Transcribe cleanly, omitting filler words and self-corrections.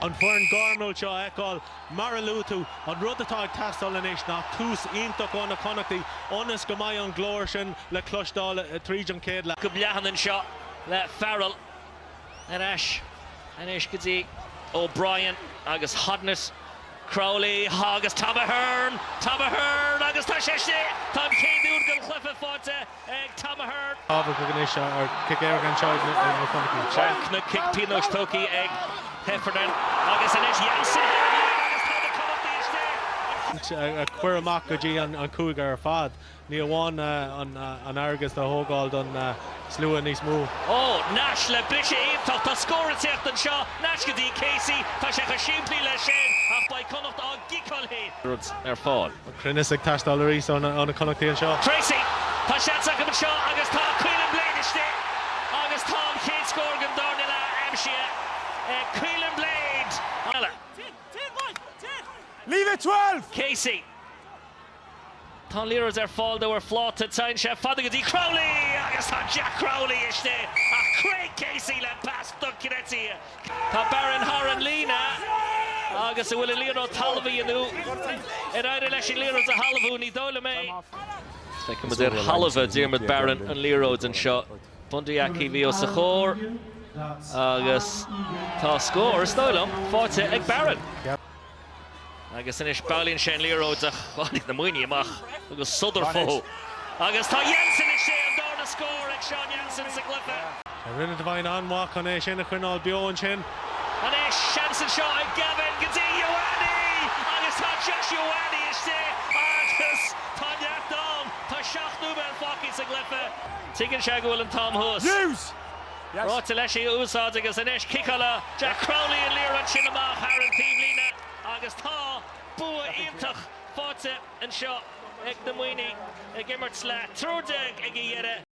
an foireann Garnall seo eáil Maralútu an rud atá ag teastáil inis ná tús ionach óna Connachtaí ionas go mbeidh an glóir sin le cloisteáil tríd an céad le. Go bleachanan seo le Farrell inis go dtí O'Brien agus Hodnett Crowley agus Tom Ahern agus tá séiste Tom céadúd go chlufa fáte ag Tom Ahern. Ábhar go gnéis ar kick air gan seid na Connachtaí. Seachna kick Pinoch Toki ag Heffernan agus inis Jansen agus tá na Connachtaí iste. A cuir amach go dtí an cúig ar fad. Ní bháin an airgus de thógáil don slua níos mú. Ó, Nash le brise íomtach tá scóraíocht an seo, Nash go dtí Casey, tá sé go siimplí le sin ach ba Connacht á gicáil hí. Ar fáil. Crinnis ag teastáil ar ís óna Connachtaí an seo. Tracy, tá seansa go seo agus tá Cuilan Blade iste agus tá an chéad scór go darna le Amshia. Cuilan Blade. Leave it 12! Casey. Tá líras ar fáil dó ar fláta tain sé fada go dtí Crowley agus tá Jack Crowley iste ach Craig Casey le pass Cinetti. Tá Baron Horan lína agus bhfuil líra talmhaí anú ar éidir leis líras a halbhú ní dóla mé. Feiceann muid ar halbha diarmid Baron an líróid an seo. Bundiaki bhí os a chóir agus tá scór stoilm fáte ag Baron. Agus inis bailíonn sé an líróid a cháinnig na muoine amach agus sudar fóthú. Agus tá Jansen is sé an dána scór ag Sean Jansen sa glufa. A rinne de bhain anmhaach an é sin a chuinál beoin sin. An é Shanson seo ag Gavin go dtí Ioane agus tá Josh Ioane is sé agus tá neamh tá seachtú ben fácií sa glufa. Tuigeann sé go bhfuil an Tom Hus. News! Ráta leis í úsáid agus inis cicála Jack Crowley an líra an sin amach ar an tíim lína agus tá bua ionintach fáte an seo ag na muoine ag immert le trúdeag ag i dhéire